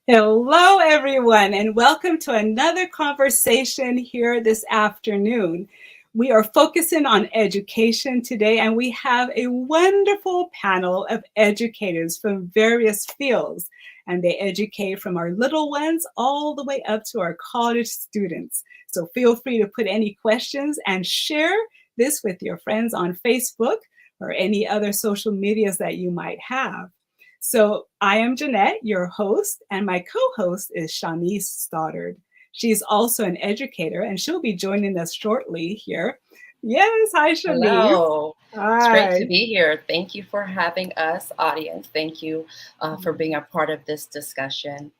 Hello, everyone, and welcome to another conversation here this afternoon. We are focusing on education today, and we have a wonderful panel of educators from various fields. And they educate from our little ones all the way up to our college students. So feel free to put any questions and share this with your friends on Facebook or any other social medias that you might have. So I am Jeanette, your host, and my co-host is Shanice Stoddard. She's also an educator, and she'll be joining us shortly here. Yes, hi, Shanice. Hello. It's great to Hi. be here. Thank you for having us, audience. Thank you for being a part of this discussion.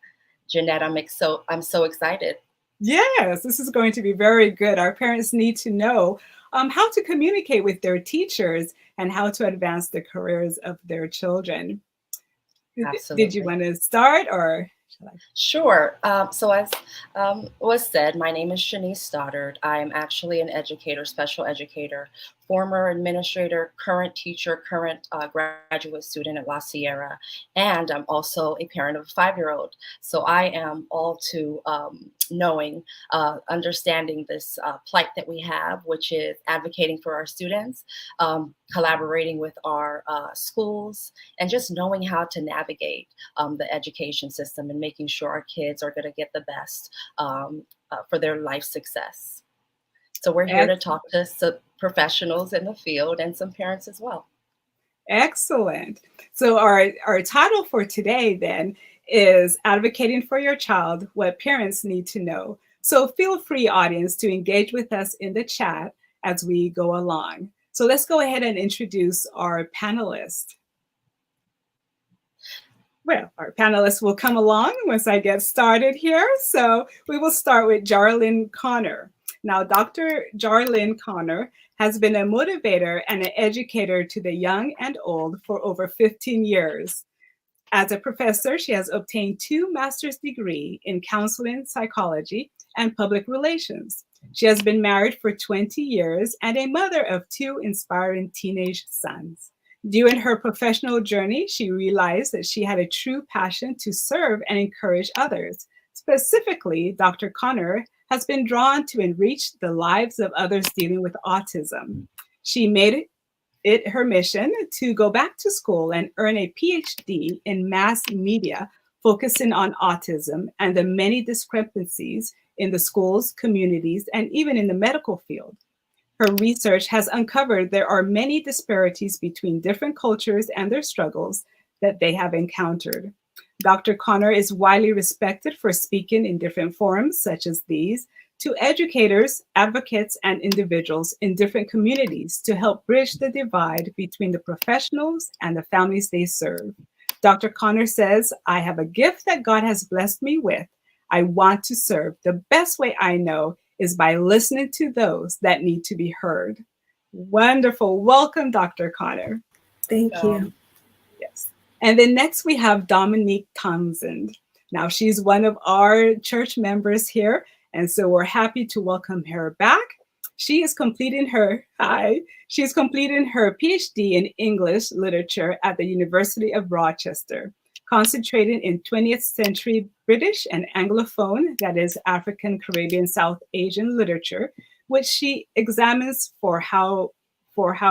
Jeanette, I'm so excited. Yes, this is going to be very good. Our parents need to know how to communicate with their teachers and how to advance the careers of their children. Did you Absolutely. want to start or shall I? Sure. So as was said, my name is Shanice Stoddard. I am actually an educator, special educator, former administrator, current teacher, current graduate student at La Sierra, and I'm also a parent of a 5-year-old. So I am all too knowing, understanding this plight that we have, which is advocating for our students, collaborating with our schools, and just knowing how to navigate the education system and making sure our kids are going to get the best for their life success. So we're here to talk to some professionals in the field and some parents as well. Excellent. So our title for today then is Advocating for Your Child, What Parents Need to Know. So feel free, audience, to engage with us in the chat as we go along. So let's go ahead and introduce our panelists. Well, our panelists will come along once I get started here. So we will start with Jarlin Connor. Now, Dr. Jarlin Connor has been a motivator and an educator to the young and old for over 15 years. As a professor, she has obtained 2 master's degrees in counseling, psychology, and public relations. She has been married for 20 years and a mother of 2 inspiring teenage sons. During her professional journey, she realized that she had a true passion to serve and encourage others. Specifically, Dr. Connor has been drawn to enrich the lives of others dealing with autism. She made it her mission to go back to school and earn a PhD in mass media, focusing on autism and the many discrepancies in the schools, communities, and even in the medical field. Her research has uncovered there are many disparities between different cultures and their struggles that they have encountered. Dr. Connor is widely respected for speaking in different forums, such as these, to educators, advocates, and individuals in different communities to help bridge the divide between the professionals and the families they serve. Dr. Connor says, I have a gift that God has blessed me with. I want to serve. The best way I know is by listening to those that need to be heard. Wonderful. Welcome, Dr. Connor. Thank you. Yes. And then next we have Dominique Thompson. Now she's one of our church members here, and so we're happy to welcome her back. She's completing her PhD in English literature at the University of Rochester, concentrating in 20th century British and Anglophone, that is African, Caribbean, South Asian literature, which she examines for how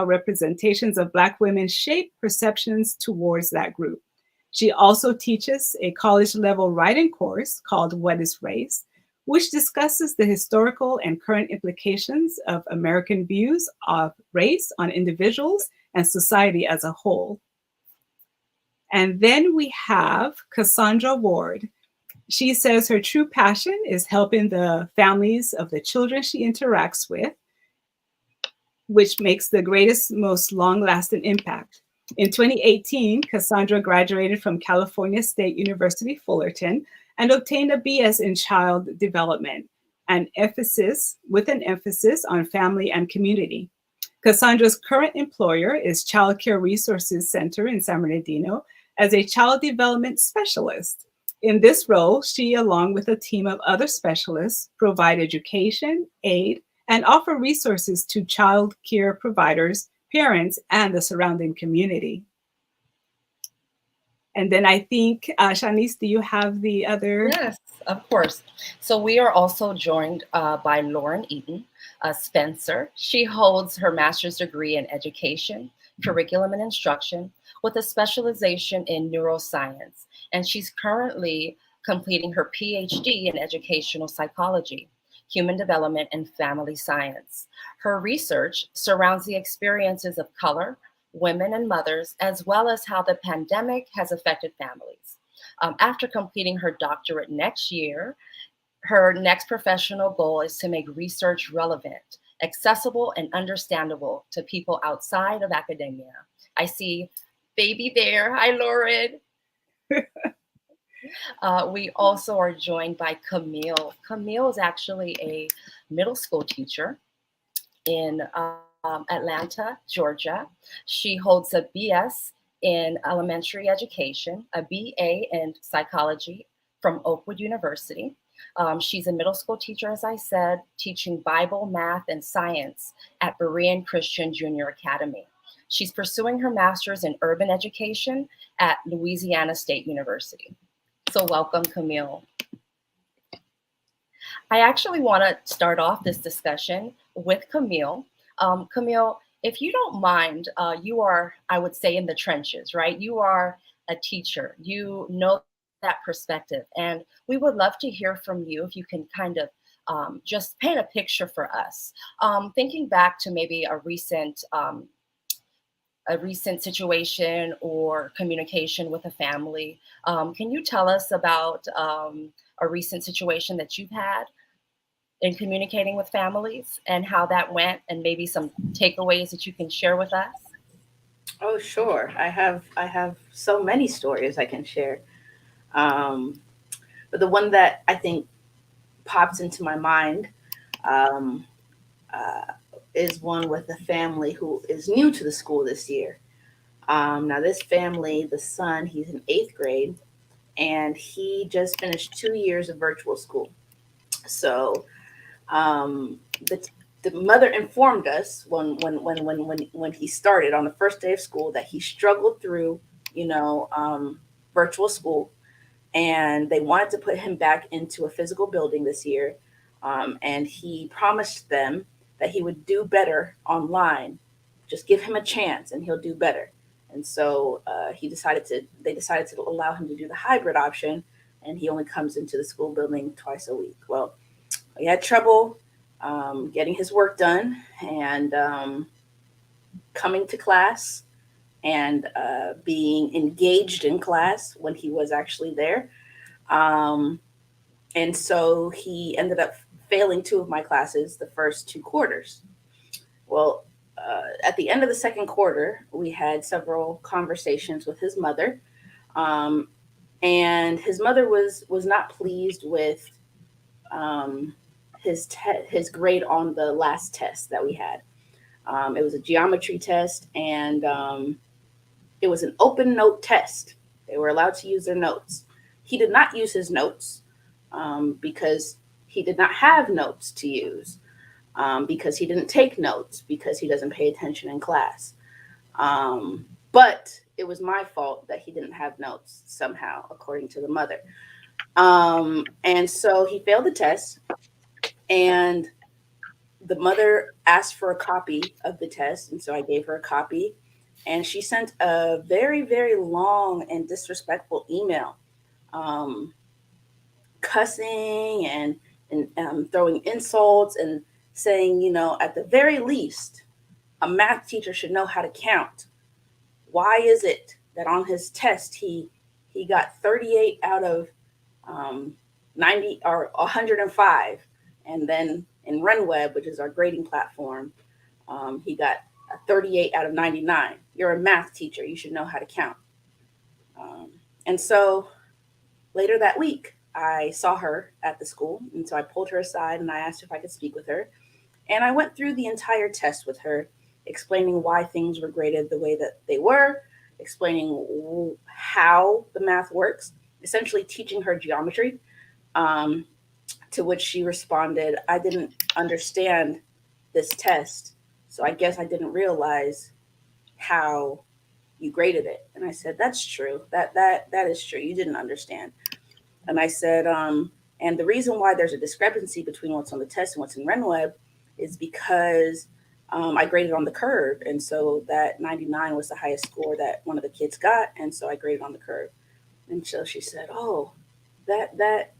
representations of Black women shape perceptions towards that group. She also teaches a college level writing course called What is Race, which discusses the historical and current implications of American views of race on individuals and society as a whole. And then we have Cassandra Ward. She says her true passion is helping the families of the children she interacts with, which makes the greatest, most long-lasting impact. In 2018, Cassandra graduated from California State University, Fullerton, and obtained a BS in child development, with an emphasis on family and community. Cassandra's current employer is Child Care Resources Center in San Bernardino as a child development specialist. In this role, she, along with a team of other specialists, provide education, aid, and offer resources to child care providers, parents, and the surrounding community. And then I think, Shanice, do you have the other? Yes, of course. So we are also joined by Lauren Eaton Spencer. She holds her master's degree in education, curriculum, and instruction with a specialization in neuroscience. And she's currently completing her PhD in educational psychology, human development, and family science. Her research surrounds the experiences of color, women, and mothers, as well as how the pandemic has affected families. After completing her doctorate next year, her next professional goal is to make research relevant, accessible, and understandable to people outside of academia. I see baby there. Hi, Lauren. We also are joined by Camille. Camille is actually a middle school teacher in Atlanta, Georgia. She holds a BS in elementary education, a BA in psychology from Oakwood University. She's a middle school teacher, as I said, teaching Bible, math, and science at Berean Christian Junior Academy. She's pursuing her master's in urban education at Louisiana State University. So welcome, Camille. I actually want to start off this discussion with Camille. Camille, if you don't mind, you are, I would say, in the trenches, right? You are a teacher. You know that perspective. And we would love to hear from you if you can kind of just paint a picture for us. Thinking back to maybe a recent situation or communication with a family, can you tell us about a recent situation that you've had in communicating with families and how that went, and maybe some takeaways that you can share with us? Oh, sure. I have so many stories I can share. Um, but the one that I think pops into my mind um, uh, is one with a family who is new to the school this year. Now, this family, the son, he's in eighth grade, and he just finished 2 years of virtual school. So um, the the mother informed us when he started on the first day of school that he struggled through, you know, virtual school, and they wanted to put him back into a physical building this year. And he promised them that he would do better online. Just give him a chance, and he'll do better. And so they decided to allow him to do the hybrid option, and he only comes into the school building twice a week. Well, he had trouble getting his work done and coming to class and being engaged in class when he was actually there. Um, and so he ended up failing two of my classes the first two quarters. Well, at the end of the second quarter, we had several conversations with his mother, um, and his mother was not pleased with um, his grade on the last test that we had. It was a geometry test, and it was an open note test. They were allowed to use their notes. He did not use his notes because he did not have notes to use, because he didn't take notes, because he doesn't pay attention in class. But it was my fault that he didn't have notes somehow, according to the mother. And so he failed the test, and the mother asked for a copy of the test. And so I gave her a copy, and she sent a very, very long and disrespectful email, um, cussing and throwing insults and saying, at the very least, a math teacher should know how to count. Why is it that on his test he got 38 out of 90 or 105, and then in RunWeb, which is our grading platform, he got a 38 out of 99. You're a math teacher. You should know how to count. And so later that week, I saw her at the school. And so I pulled her aside and I asked if I could speak with her. And I went through the entire test with her, explaining why things were graded the way that they were, explaining how the math works, essentially teaching her geometry. Um, to which she responded, I didn't understand this test, so I guess I didn't realize how you graded it. And I said, that's true. That is true. You didn't understand. And I said, and the reason why there's a discrepancy between what's on the test and what's in RenWeb is because I graded on the curve. And so that 99 was the highest score that one of the kids got. And so I graded on the curve. And so she said, oh, that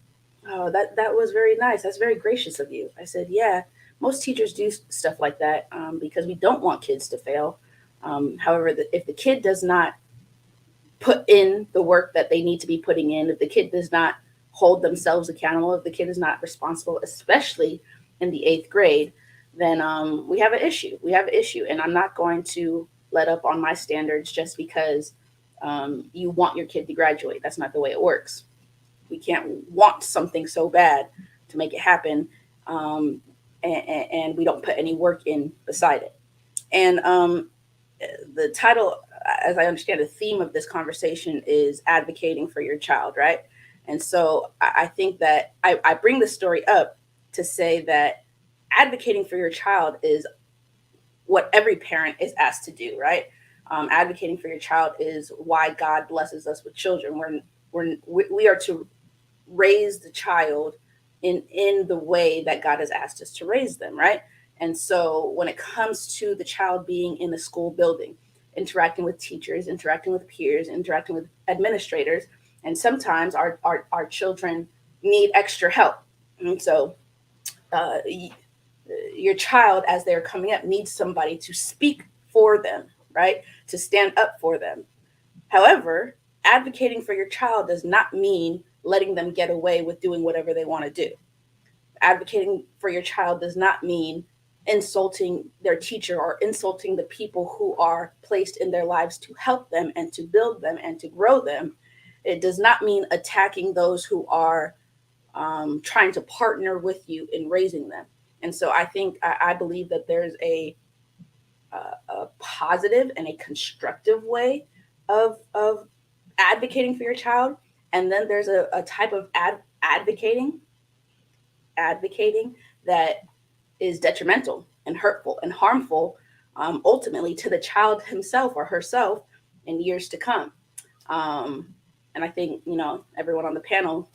was very nice. That's very gracious of you. I said, yeah, most teachers do stuff like that because we don't want kids to fail. However, if the kid does not put in the work that they need to be putting in, if the kid does not hold themselves accountable, if the kid is not responsible, especially in the 8th grade, then we have an issue. We have an issue. And I'm not going to let up on my standards just because you want your kid to graduate. That's not the way it works. We can't want something so bad to make it happen, and we don't put any work in beside it. And the title, as I understand, the theme of this conversation is advocating for your child, right? And so I think that I bring this story up to say that advocating for your child is what every parent is asked to do, right? Advocating for your child is why God blesses us with children. We are to raise the child in the way that God has asked us to raise them, right? And so when it comes to the child being in the school building, interacting with teachers, interacting with peers, interacting with administrators, and sometimes our children need extra help. And so your child, as they're coming up, needs somebody to speak for them, right? To stand up for them. However, advocating for your child does not mean letting them get away with doing whatever they want to do. Advocating for your child does not mean insulting their teacher or insulting the people who are placed in their lives to help them and to build them and to grow them. It does not mean attacking those who are trying to partner with you in raising them. And so I believe that there's a positive and a constructive way of advocating for your child. And then there's a type of advocating that is detrimental and hurtful and harmful, ultimately to the child himself or herself in years to come. And I think, everyone on the panel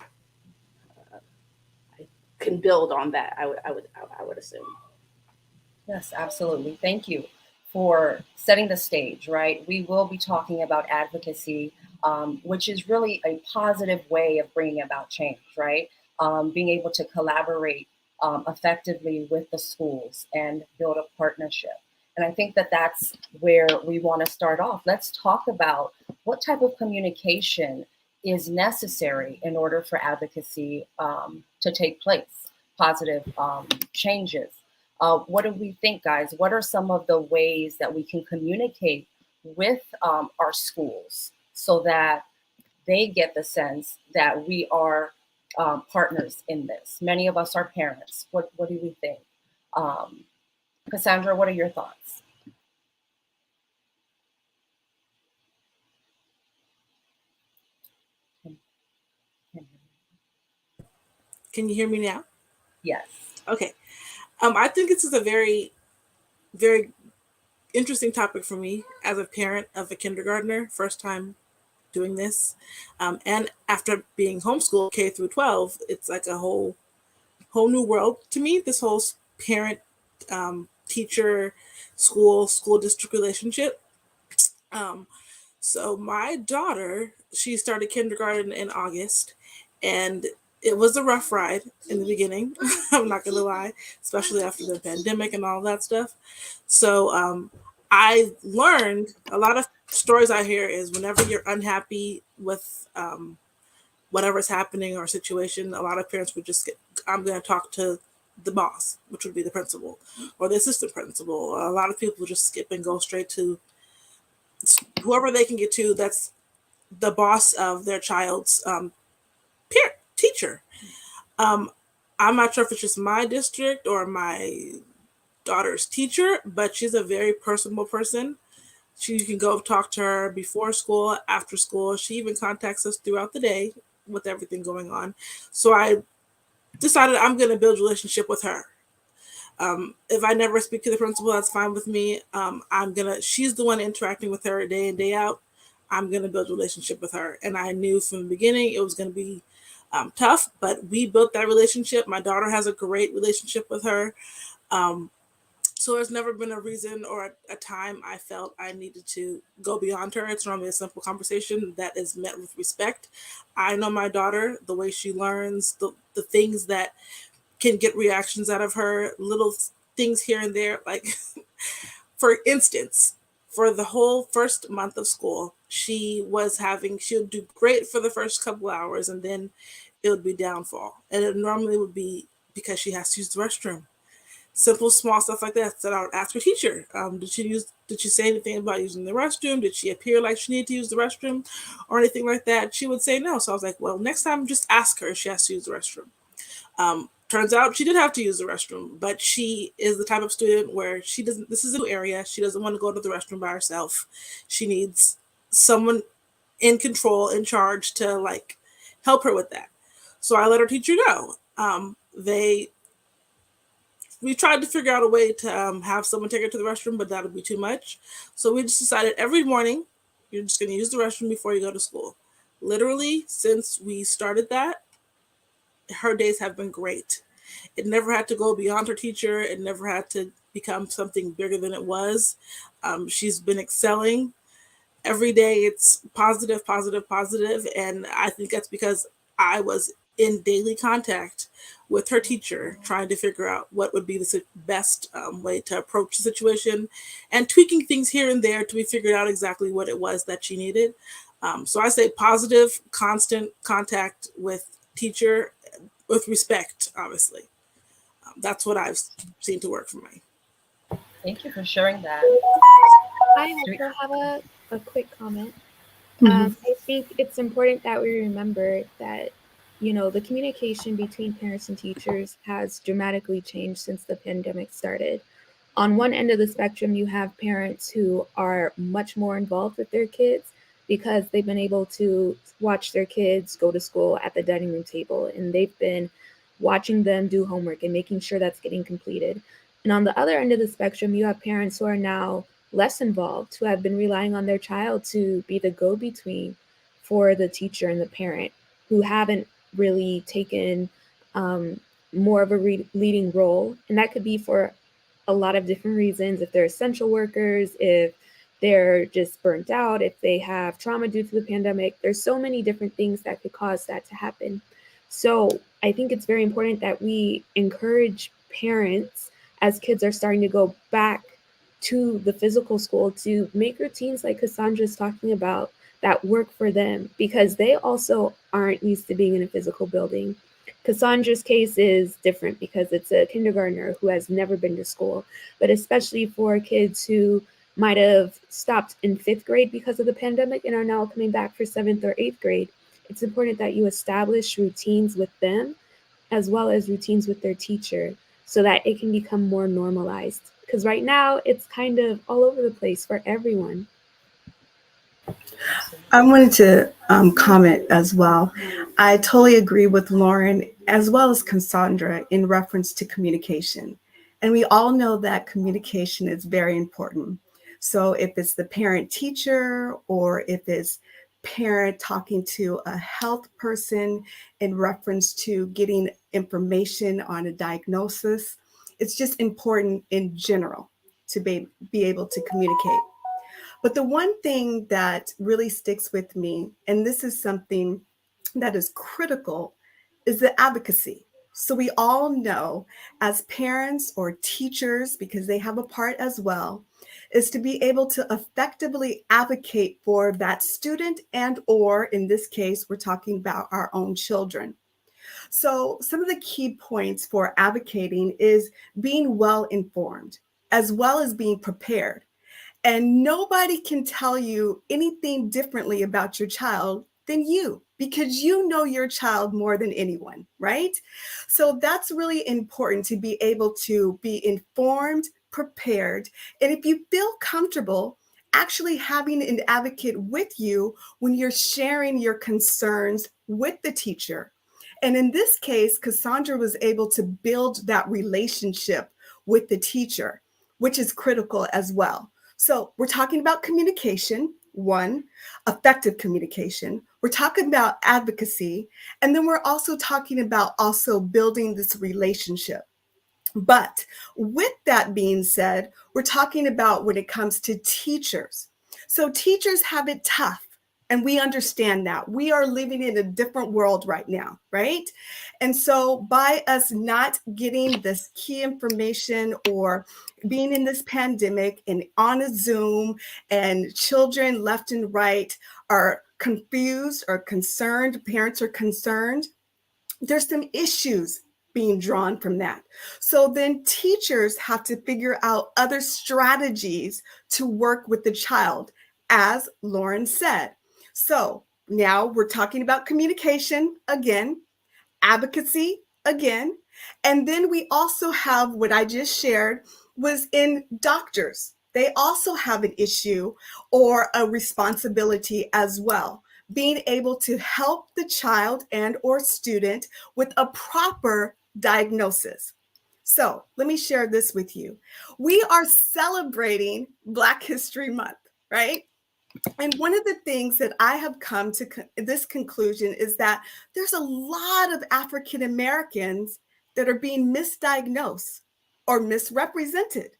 can build on that. I would assume. Yes, absolutely. Thank you for setting the stage, right? We will be talking about advocacy, which is really a positive way of bringing about change, right? Being able to collaborate effectively with the schools and build a partnership. And I think that that's where we want to start off. Let's talk about what type of communication is necessary in order for advocacy to take place, positive changes. What do we think, guys? What are some of the ways that we can communicate with our schools so that they get the sense that we are partners in this? Many of us are parents. What do we think? Cassandra, what are your thoughts? Can you hear me now? Yes. Okay. I think this is a very, very interesting topic for me as a parent of a kindergartner, first time doing this. And after being homeschooled K through 12, it's like a whole new world to me, this whole parent, teacher, school district relationship. So my daughter, she started kindergarten in August, and it was a rough ride in the beginning. I'm not going to lie, especially after the pandemic and all that stuff. So I learned a lot of stories I hear is whenever you're unhappy with whatever's happening or situation, a lot of parents would just I'm going to talk to the boss, which would be the principal or the assistant principal. A lot of people just skip and go straight to whoever they can get to. That's the boss of their child's teacher. I'm not sure if it's just my district or my daughter's teacher, but she's a very personable person. You can go talk to her before school, after school. She even contacts us throughout the day with everything going on. So I decided I'm going to build a relationship with her. If I never speak to the principal, that's fine with me. She's the one interacting with her day in, day out. I'm going to build a relationship with her. And I knew from the beginning it was going to be tough, but we built that relationship. My daughter has a great relationship with her. So there's never been a reason or a time I felt I needed to go beyond her. It's normally a simple conversation that is met with respect. I know my daughter, the way she learns, the things that can get reactions out of her, little things here and there. Like, for instance, for the whole first month of school, she would do great for the first couple hours, and then it would be downfall. And it normally would be because she has to use the restroom. Simple, small stuff like that. So I would ask her teacher, did she say anything about using the restroom? Did she appear like she needed to use the restroom or anything like that? She would say no. So I was like, well, next time just ask her if she has to use the restroom. Turns out she did have to use the restroom, but she is the type of student where this is a new area. She doesn't want to go to the restroom by herself. She needs someone in control, in charge to like help her with that. So I let her teacher know. We tried to figure out a way to have someone take her to the restroom, but that would be too much. So we just decided every morning, you're just going to use the restroom before you go to school. Literally, since we started that, her days have been great. It never had to go beyond her teacher. It never had to become something bigger than it was. She's been excelling. Every day it's positive, positive, positive. And I think that's because I was in daily contact with her teacher, trying to figure out what would be the best way to approach the situation and tweaking things here and there till we figured out exactly what it was that she needed. So I say positive, constant contact with teacher with respect, obviously. That's what I've seen to work for me. Thank you for sharing that. I also have a quick comment. I think it's important that we remember that, the communication between parents and teachers has dramatically changed since the pandemic started. On one end of the spectrum, you have parents who are much more involved with their kids because they've been able to watch their kids go to school at the dining room table, and they've been watching them do homework and making sure that's getting completed. And on the other end of the spectrum, you have parents who are now less involved, who have been relying on their child to be the go-between for the teacher and the parent, who haven't really taken more of a leading role. And that could be for a lot of different reasons. If they're essential workers, if they're just burnt out, if they have trauma due to the pandemic, there's so many different things that could cause that to happen. So I think it's very important that we encourage parents, as kids are starting to go back to the physical school, to make routines like Cassandra's talking about that work for them, because they also aren't used to being in a physical building. Cassandra's case is different because it's a kindergartner who has never been to school, but especially for kids who might have stopped in 5th grade because of the pandemic and are now coming back for 7th or 8th grade, it's important that you establish routines with them as well as routines with their teacher so that it can become more normalized. Because right now it's kind of all over the place for everyone. I wanted to comment as well. I totally agree with Lauren as well as Cassandra in reference to communication. And we all know that communication is very important. So if it's the parent teacher or if it's parent talking to a health person in reference to getting information on a diagnosis, it's just important in general to be able to communicate. But the one thing that really sticks with me, and this is something that is critical, is the advocacy. So we all know as parents or teachers, because they have a part as well, is to be able to effectively advocate for that student and or in this case, we're talking about our own children. So some of the key points for advocating is being well informed as well as being prepared. And nobody can tell you anything differently about your child than you, because you know your child more than anyone, right? So that's really important, to be able to be informed, prepared, and if you feel comfortable, actually having an advocate with you when you're sharing your concerns with the teacher. And in this case, Cassandra was able to build that relationship with the teacher, which is critical as well. So we're talking about communication, one, effective communication. We're talking about advocacy, and then we're also talking about also building this relationship. But with that being said, we're talking about when it comes to teachers. So teachers have it tough. And we understand that. We are living in a different world right now, right? And so by us not getting this key information or being in this pandemic and on a Zoom, and children left and right are confused or concerned, parents are concerned, there's some issues being drawn from that. So then teachers have to figure out other strategies to work with the child, as Lauren said. So now we're talking about communication again, advocacy again, and then we also have what I just shared was in doctors. They also have an issue or a responsibility as well, being able to help the child and or student with a proper diagnosis. So let me share this with you. We are celebrating Black History Month, right? And one of the things that I have come to this conclusion is that there's a lot of African Americans that are being misdiagnosed or misrepresented,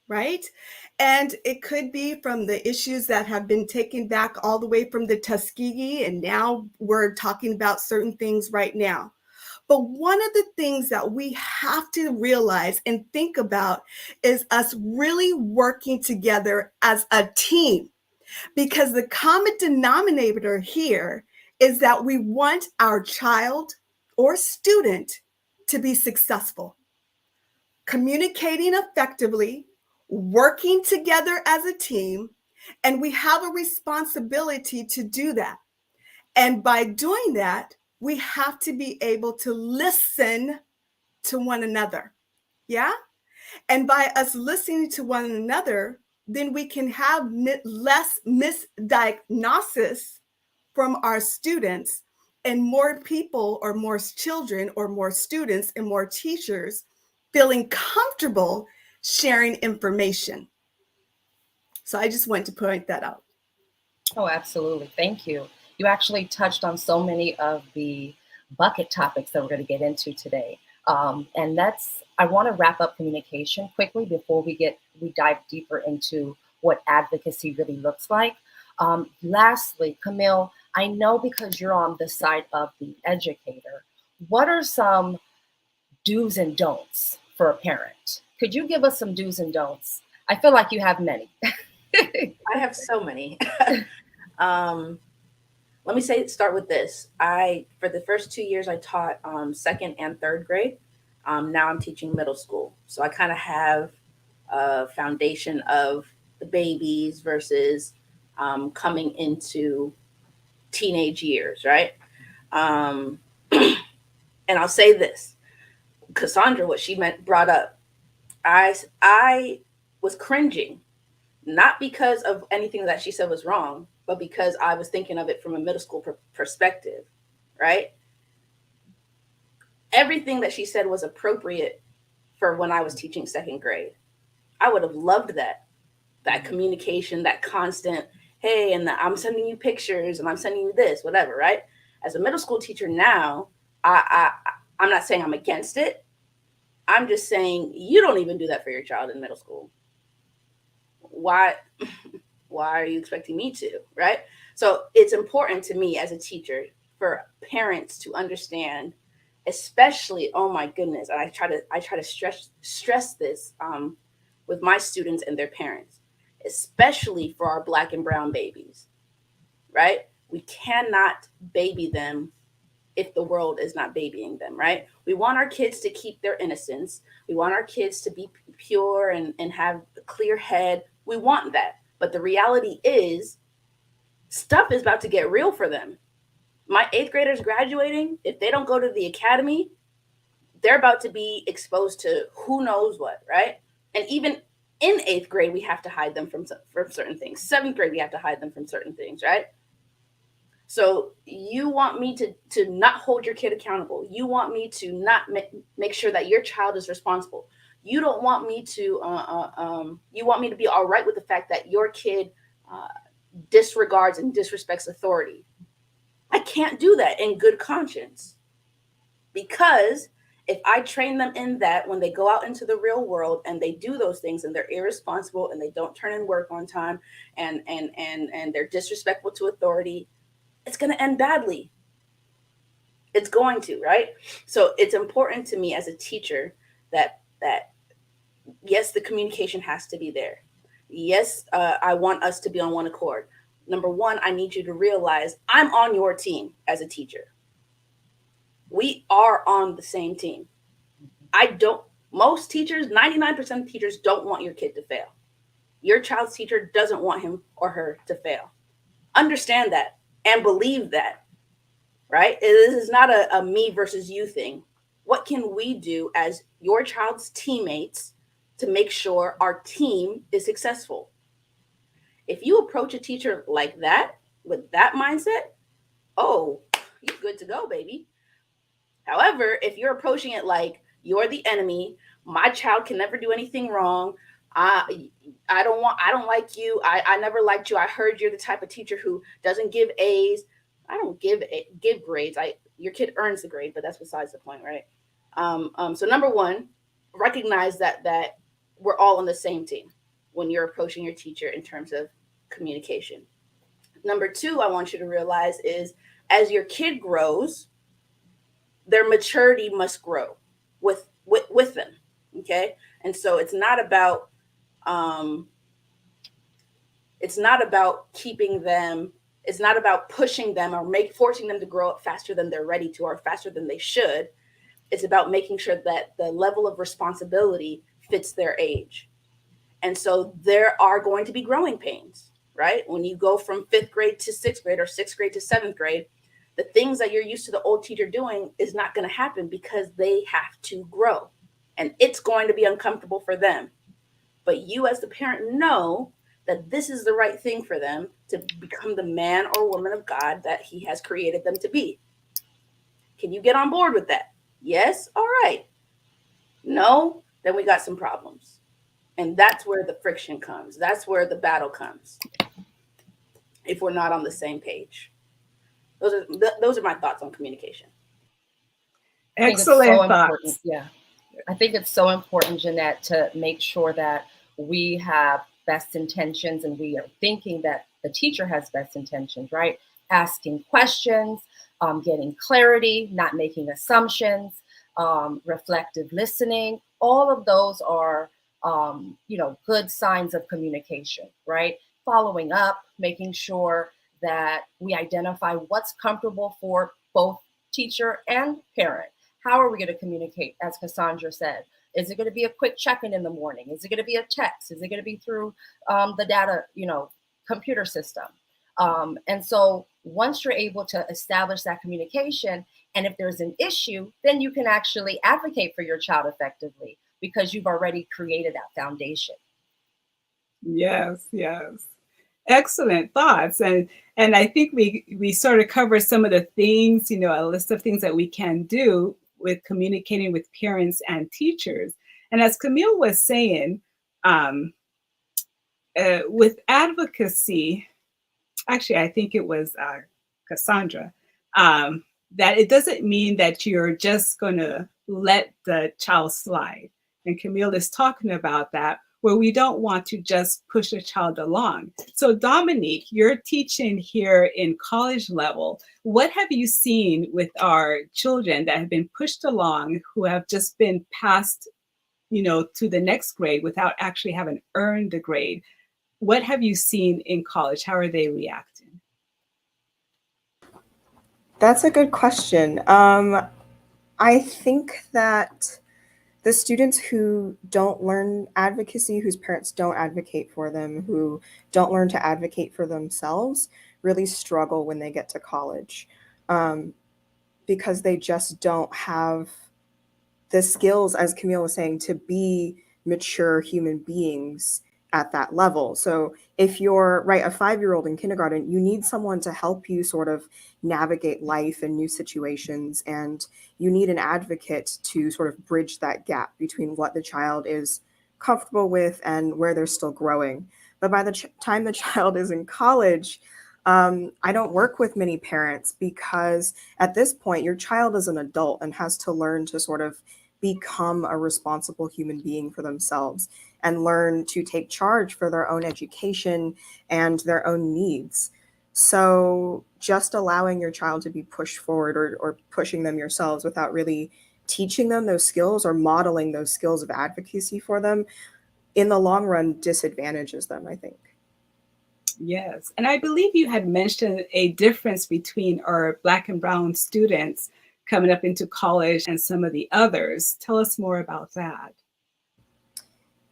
right? And it could be from the issues that have been taken back all the way from the Tuskegee, and now we're talking about certain things right now. But one of the things that we have to realize and think about is us really working together as a team. Because the common denominator here is that we want our child or student to be successful, communicating effectively, working together as a team, and we have a responsibility to do that. And by doing that, we have to be able to listen to one another. Yeah? And by us listening to one another, then we can have less misdiagnosis from our students, and more people or more children or more students and more teachers feeling comfortable sharing information. So I just wanted to point that out. Oh, absolutely. Thank you. You actually touched on so many of the bucket topics that we're going to get into today. And I want to wrap up communication quickly before we dive deeper into what advocacy really looks like. Lastly, Camille, I know because you're on the side of the educator, what are some do's and don'ts for a parent? Could you give us some do's and don'ts? I feel like you have many. I have so many. Let me start with this. For the first 2 years, I taught second and third grade. Now I'm teaching middle school. So I kind of have a foundation of the babies versus coming into teenage years, right? And I'll say this, Cassandra, what she brought up, I was cringing, not because of anything that she said was wrong, but because I was thinking of it from a middle school perspective, right? Everything that she said was appropriate for when I was teaching second grade. I would have loved that communication, that constant, hey, and I'm sending you pictures and I'm sending you this, whatever, right? As a middle school teacher now, I'm not saying I'm against it. I'm just saying you don't even do that for your child in middle school. Why are you expecting me to, right? So it's important to me as a teacher for parents to understand, especially, oh my goodness, and I try to stress this with my students and their parents, especially for our Black and brown babies, right? We cannot baby them if the world is not babying them, right? We want our kids to keep their innocence. We want our kids to be pure and have a clear head. We want that. But the reality is stuff is about to get real for them. My 8th graders graduating, if they don't go to the academy, they're about to be exposed to who knows what, right? And even in 8th grade, we have to hide them from certain things. 7th grade, we have to hide them from certain things, right? So you want me to not hold your kid accountable. You want me to not make sure that your child is responsible. you don't want me to you want me to be all right with the fact that your kid disregards and disrespects authority. I can't do that in good conscience, because if I train them in that, when they go out into the real world and they do those things and they're irresponsible and they don't turn in work on time and they're disrespectful to authority, it's going to end badly. It's going to, right? So it's important to me as a teacher that yes, the communication has to be there. Yes, I want us to be on one accord. Number one, I need you to realize I'm on your team as a teacher. We are on the same team. Most teachers, 99% of teachers don't want your kid to fail. Your child's teacher doesn't want him or her to fail. Understand that and believe that, right? This is not a me versus you thing. What can we do as your child's teammates to make sure our team is successful? If you approach a teacher like that, with that mindset, oh, you're good to go, baby. However, if you're approaching it like you're the enemy, my child can never do anything wrong. I don't like you. I never liked you. I heard you're the type of teacher who doesn't give A's. I don't give grades. Your kid earns the grade, but that's besides the point, right? So number one, recognize that we're all on the same team when you're approaching your teacher in terms of communication. Number two, I want you to realize is as your kid grows, their maturity must grow with them. Okay. And so it's not about keeping them. It's not about pushing them or forcing them to grow up faster than they're ready to or faster than they should. It's about making sure that the level of responsibility fits their age. And so there are going to be growing pains, right? When you go from 5th grade to 6th grade or 6th grade to 7th grade, the things that you're used to the old teacher doing is not going to happen because they have to grow. And it's going to be uncomfortable for them. But you as the parent know that this is the right thing for them to become the man or woman of God that he has created them to be. Can you get on board with that? Yes? All right. No? Then we got some problems. And that's where the friction comes. That's where the battle comes. If we're not on the same page. Those are my thoughts on communication. Excellent thoughts. Yeah. I think it's so important, Jeanette, to make sure that we have best intentions and we are thinking that the teacher has best intentions, right? Asking questions, getting clarity, not making assumptions, reflective listening. All of those are, good signs of communication, right? Following up, making sure that we identify what's comfortable for both teacher and parent. How are we going to communicate, as Cassandra said? Is it going to be a quick check-in in the morning? Is it going to be a text? Is it going to be through the data, computer system? And so once you're able to establish that communication, and if there's an issue, then you can actually advocate for your child effectively because you've already created that foundation. Yes. Excellent thoughts. And I think we sort of cover some of the things, a list of things that we can do with communicating with parents and teachers. And as Camille was saying, with advocacy, actually, I think it was Cassandra, that it doesn't mean that you're just going to let the child slide. And Camille is talking about that, where we don't want to just push a child along. So Dominique, you're teaching here in college level. What have you seen with our children that have been pushed along, who have just been passed, to the next grade without actually having earned the grade? What have you seen in college? How are they reacting? That's a good question. I think that the students who don't learn advocacy, whose parents don't advocate for them, who don't learn to advocate for themselves, really struggle when they get to college because they just don't have the skills, as Camille was saying, to be mature human beings at that level. So if you're right, a 5-year-old in kindergarten, you need someone to help you sort of navigate life and new situations. And you need an advocate to sort of bridge that gap between what the child is comfortable with and where they're still growing. But by the time the child is in college, I don't work with many parents because at this point, your child is an adult and has to learn to sort of become a responsible human being for themselves and learn to take charge for their own education and their own needs. So just allowing your child to be pushed forward or pushing them yourselves without really teaching them those skills or modeling those skills of advocacy for them in the long run disadvantages them, I think. Yes. And I believe you had mentioned a difference between our Black and Brown students coming up into college and some of the others. Tell us more about that.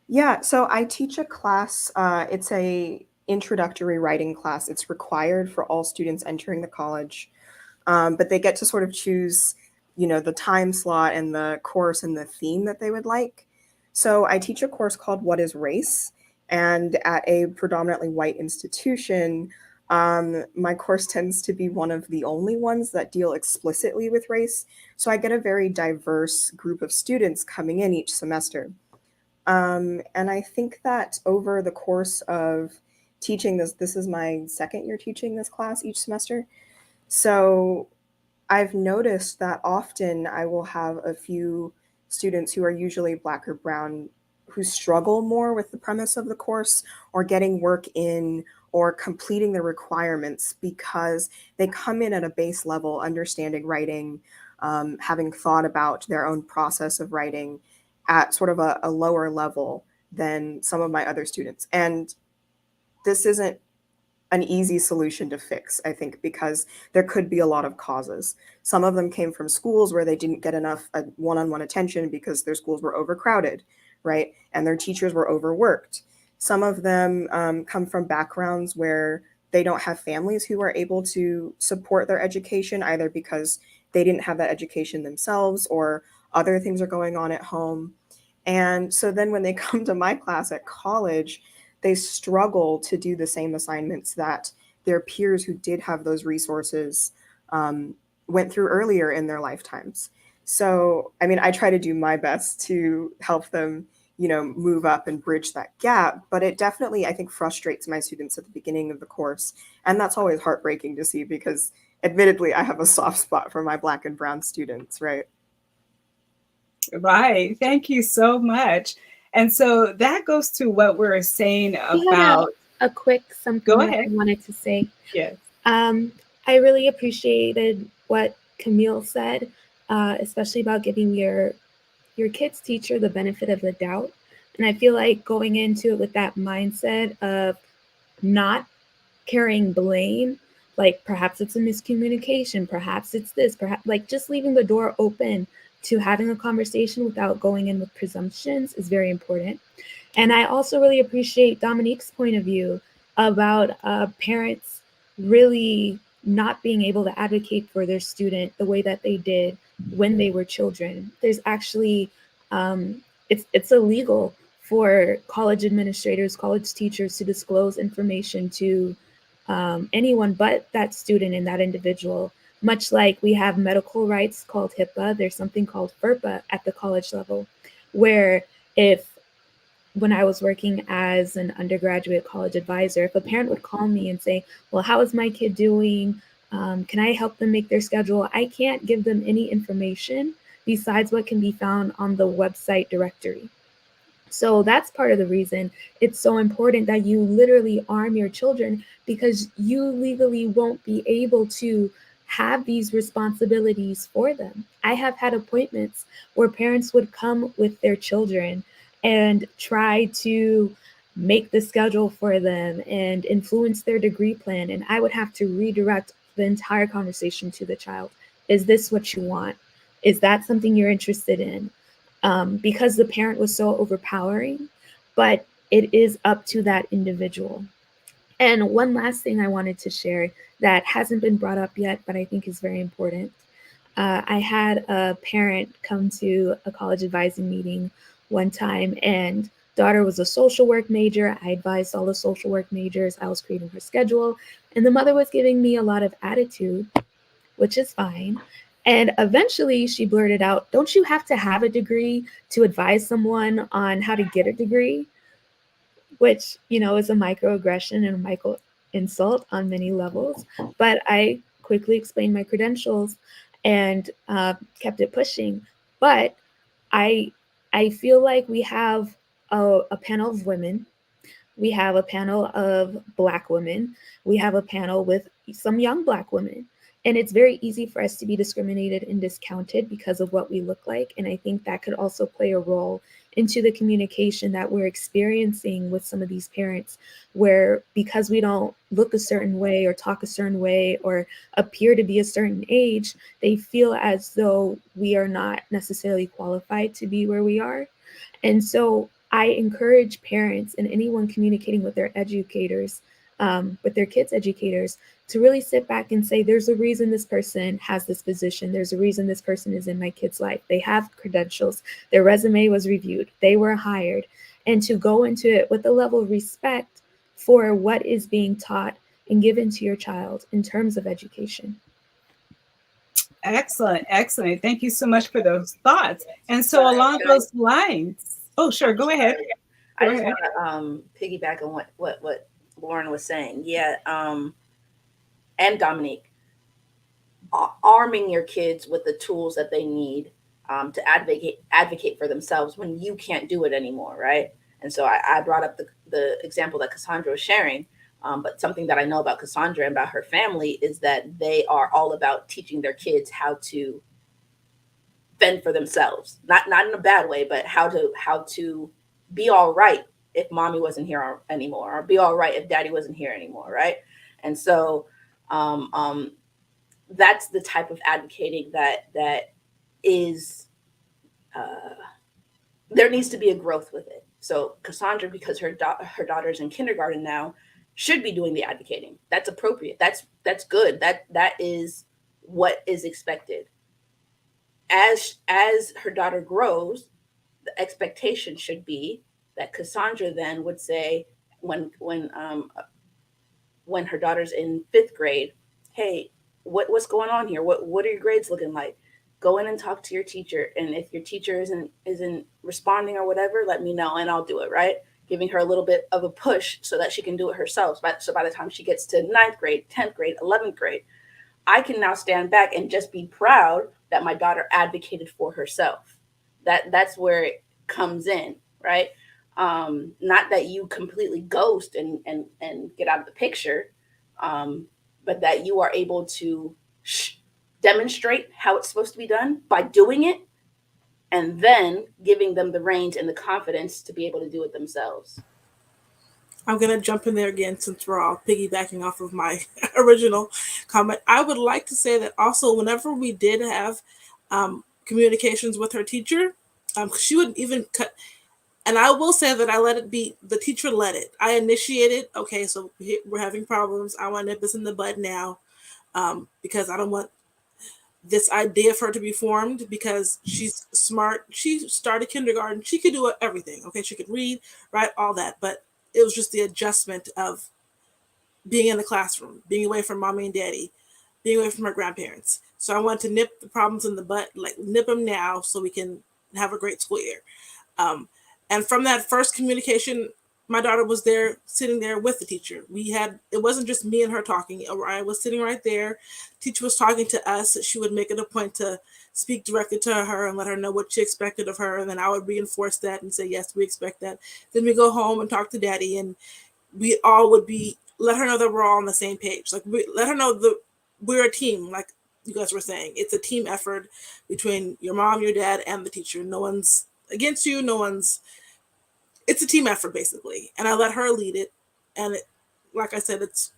Yeah, so I teach a class. It's a introductory writing class. It's required for all students entering the college, but they get to sort of choose, the time slot and the course and the theme that they would like. So I teach a course called What is Race? And at a predominantly white institution, my course tends to be one of the only ones that deal explicitly with race. So I get a very diverse group of students coming in each semester. And I think that over the course of teaching this is my second year teaching this class each semester. So I've noticed that often I will have a few students who are usually Black or Brown who struggle more with the premise of the course or getting work in or completing the requirements because they come in at a base level, understanding writing, having thought about their own process of writing at sort of a lower level than some of my other students. And this isn't an easy solution to fix, I think, because there could be a lot of causes. Some of them came from schools where they didn't get enough one-on-one attention because their schools were overcrowded, right? And their teachers were overworked. Some of them come from backgrounds where they don't have families who are able to support their education, either because they didn't have that education themselves or other things are going on at home. And so then when they come to my class at college, they struggle to do the same assignments that their peers who did have those resources went through earlier in their lifetimes. So, I mean, I try to do my best to help them, move up and bridge that gap. But it definitely, I think, frustrates my students at the beginning of the course. And that's always heartbreaking to see because admittedly, I have a soft spot for my Black and Brown students, right? Right. Thank you so much. And so that goes to what we're saying We had about. a quick something Go that ahead. I wanted to say. Yes. I really appreciated what Camille said, especially about giving your kid's teacher the benefit of the doubt. And I feel like going into it with that mindset of not carrying blame, like perhaps it's a miscommunication, perhaps it's this, perhaps like just leaving the door open to having a conversation without going in with presumptions is very important. And I also really appreciate Dominique's point of view about parents really not being able to advocate for their student the way that they did when they were children. There's actually, it's illegal for college administrators, college teachers to disclose information to anyone but that student and that individual. Much like we have medical rights called HIPAA, there's something called FERPA at the college level, where when I was working as an undergraduate college advisor, if a parent would call me and say, well, how is my kid doing? Can I help them make their schedule? I can't give them any information besides what can be found on the website directory. So that's part of the reason it's so important that you literally arm your children, because you legally won't be able to have these responsibilities for them. I have had appointments where parents would come with their children and try to make the schedule for them and influence their degree plan. And I would have to redirect the entire conversation to the child. Is this what you want? Is that something you're interested in? Because the parent was so overpowering, but it is up to that individual. And one last thing I wanted to share that hasn't been brought up yet, but I think is very important. I had a parent come to a college advising meeting one time, and daughter was a social work major. I advised all the social work majors. I was creating her schedule. And the mother was giving me a lot of attitude, which is fine. And eventually she blurted out, "Don't you have to have a degree to advise someone on how to get a degree?" Which, is a microaggression and a micro insult on many levels. But I quickly explained my credentials and kept it pushing. But I feel like we have a panel of women. We have a panel of Black women. We have a panel with some young Black women. And it's very easy for us to be discriminated and discounted because of what we look like. And I think that could also play a role into the communication that we're experiencing with some of these parents, where because we don't look a certain way or talk a certain way or appear to be a certain age, they feel as though we are not necessarily qualified to be where we are. And so I encourage parents and anyone communicating with their educators, with their kids' educators, to really sit back and say, there's a reason this person has this position. There's a reason this person is in my kid's life. They have credentials. Their resume was reviewed. They were hired. And to go into it with a level of respect for what is being taught and given to your child in terms of education. Excellent, excellent. Thank you so much for those thoughts. And so along those lines, oh, sure, go ahead. I just want to piggyback on what Lauren was saying. Yeah, and Dominique, arming your kids with the tools that they need to advocate for themselves when you can't do it anymore, right? And so I brought up the example that Cassandra was sharing, but something that I know about Cassandra and about her family is that they are all about teaching their kids how to fend for themselves, not in a bad way, but how to be all right if mommy wasn't here anymore, or be all right if daddy wasn't here anymore, right? And so that's the type of advocating that is there needs to be a growth with it. So Cassandra, because her daughter's in kindergarten now, should be doing the advocating. That's appropriate. That's good. That is what is expected. As her daughter grows, the expectation should be that Cassandra then would say, when her daughter's in 5th grade, hey, what's going on here? What are your grades looking like? Go in and talk to your teacher. And if your teacher isn't responding or whatever, let me know and I'll do it, right? Giving her a little bit of a push so that she can do it herself. So by the time she gets to 9th grade, 10th grade, 11th grade, I can now stand back and just be proud that my daughter advocated for herself. That's where it comes in, right? Not that you completely ghost and get out of the picture, but that you are able to demonstrate how it's supposed to be done by doing it, and then giving them the reins and the confidence to be able to do it themselves. I'm going to jump in there again since we're all piggybacking off of my original comment. I would like to say that also whenever we did have communications with her teacher, she would even cut. And I will say that I let it be, the teacher led it. I initiated, okay, so we're having problems. I want to nip this in the bud now because I don't want this idea of her to be formed because she's smart. She started kindergarten. She could do everything. Okay, she could read, write, all that. But it was just the adjustment of being in the classroom, being away from mommy and daddy, being away from her grandparents. So I wanted to nip the problems in the butt, like nip them now so we can have a great school year. And from that first communication, my daughter was there, sitting there with the teacher. It wasn't just me and her talking. I was sitting right there. Teacher was talking to us. She would make it a point to speak directly to her and let her know what she expected of her. And then I would reinforce that and say, yes, we expect that. Then we go home and talk to daddy, and we all would let her know that we're all on the same page. Like, let her know that we're a team, like you guys were saying. It's a team effort between your mom, your dad, and the teacher. No one's against you. It's a team effort, basically. And I let her lead it. And like I said, it's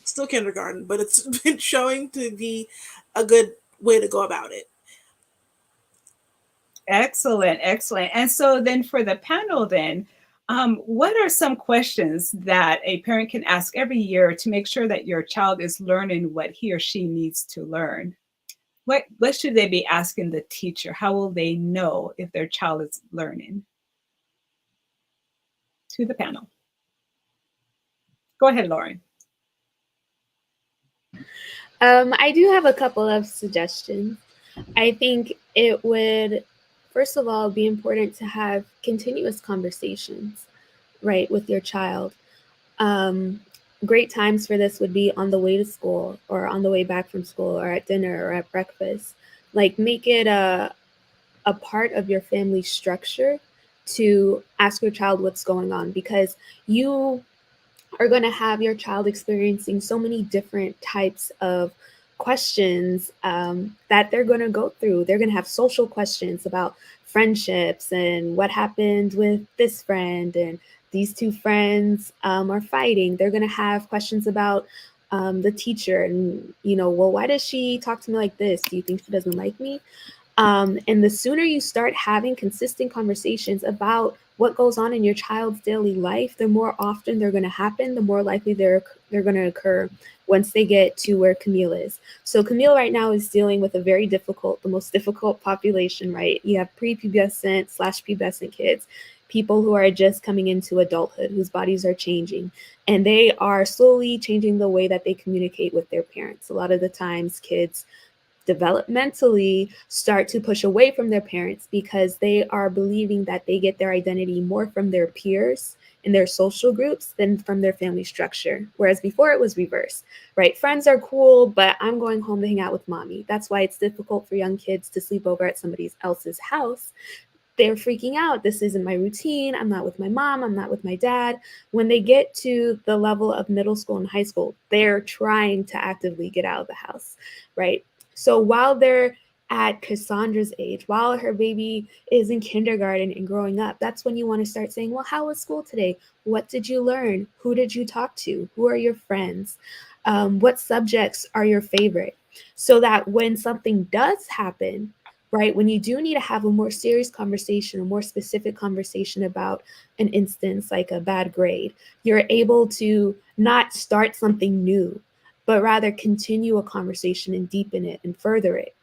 still kindergarten, but it's been showing to be a good way to go about it. Excellent, excellent. And so then for the panel then, what are some questions that a parent can ask every year to make sure that your child is learning what he or she needs to learn? What should they be asking the teacher? How will they know if their child is learning? to the panel. Go ahead, Lauren. I do have a couple of suggestions. I think it would, first of all, be important to have continuous conversations, right, with your child. Great times for this would be on the way to school or on the way back from school or at dinner or at breakfast. Like, make it a part of your family structure to ask your child what's going on, because you are going to have your child experiencing so many different types of questions that they're going to go through. They're going to have social questions about friendships and what happened with this friend, and these two friends are fighting. They're going to have questions about the teacher and, well, why does she talk to me like this? Do you think she doesn't like me? And the sooner you start having consistent conversations about what goes on in your child's daily life, the more often they're going to happen, the more likely they're going to occur once they get to where Camille is. So Camille right now is dealing with the most difficult population, right? You have pre-pubescent/pubescent kids, people who are just coming into adulthood, whose bodies are changing, and they are slowly changing the way that they communicate with their parents. A lot of the times kids developmentally start to push away from their parents because they are believing that they get their identity more from their peers in their social groups than from their family structure. Whereas before it was reverse, right? Friends are cool, but I'm going home to hang out with mommy. That's why it's difficult for young kids to sleep over at somebody else's house. They're freaking out. This isn't my routine. I'm not with my mom. I'm not with my dad. When they get to the level of middle school and high school, they're trying to actively get out of the house, right? So while they're at Cassandra's age, while her baby is in kindergarten and growing up, that's when you want to start saying, well, how was school today? What did you learn? Who did you talk to? Who are your friends? What subjects are your favorite? So that when something does happen, right, when you do need to have a more serious conversation, a more specific conversation about an instance like a bad grade, you're able to not start something new, but rather continue a conversation and deepen it and further it.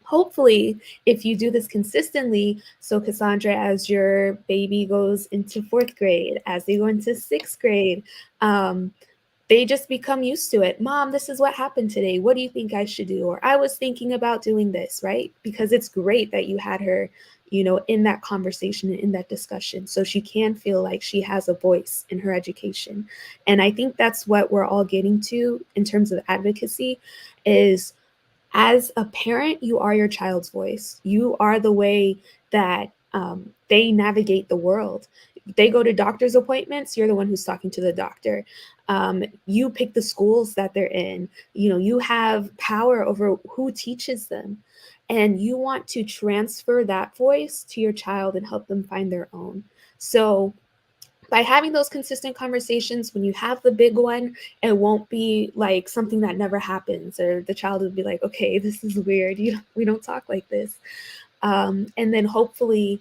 Hopefully, if you do this consistently, so Cassandra, as your baby goes into 4th grade, as they go into 6th grade, they just become used to it. Mom, this is what happened today. What do you think I should do? Or I was thinking about doing this, right? Because it's great that you had her, in that conversation and in that discussion, so she can feel like she has a voice in her education. And I think that's what we're all getting to in terms of advocacy is, as a parent, you are your child's voice. You are the way that they navigate the world. They go to doctor's appointments, you're the one who's talking to the doctor. You pick the schools that they're in. You have power over who teaches them. And you want to transfer that voice to your child and help them find their own. So by having those consistent conversations, when you have the big one, it won't be like something that never happens, or the child will be like, okay, this is weird. We don't talk like this. And then hopefully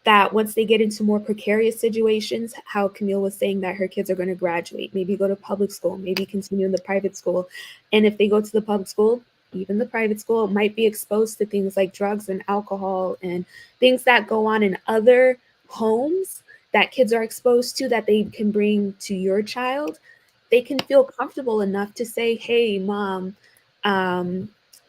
that once they get into more precarious situations, how Camille was saying that her kids are going to graduate, maybe go to public school, maybe continue in the private school. And if they go to the public school, even the private school, might be exposed to things like drugs and alcohol and things that go on in other homes that kids are exposed to that they can bring to your child. They can feel comfortable enough to say, hey, mom,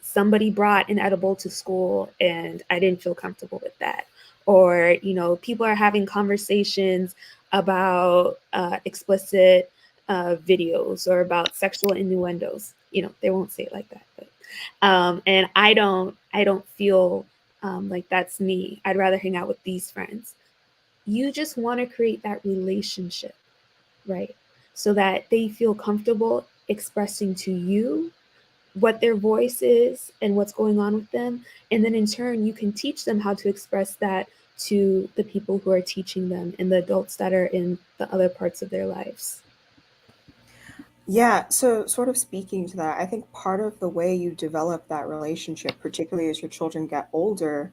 somebody brought an edible to school and I didn't feel comfortable with that. Or, people are having conversations about explicit videos or about sexual innuendos. They won't say it like that, but and I don't feel like that's me. I'd rather hang out with these friends. You just want to create that relationship, right? So that they feel comfortable expressing to you what their voice is and what's going on with them. And then in turn, you can teach them how to express that to the people who are teaching them and the adults that are in the other parts of their lives. Yeah, so sort of speaking to that, I think part of the way you develop that relationship, particularly as your children get older,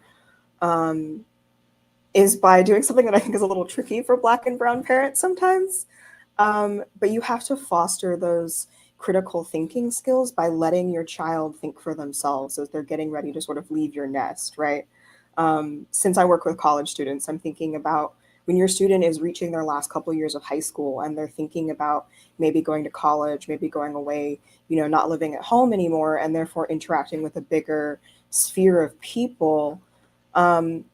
is by doing something that I think is a little tricky for Black and brown parents sometimes. But you have to foster those critical thinking skills by letting your child think for themselves as they're getting ready to sort of leave your nest, right? Since I work with college students, I'm thinking about when your student is reaching their last couple years of high school and they're thinking about maybe going to college, maybe going away, not living at home anymore, and therefore interacting with a bigger sphere of people,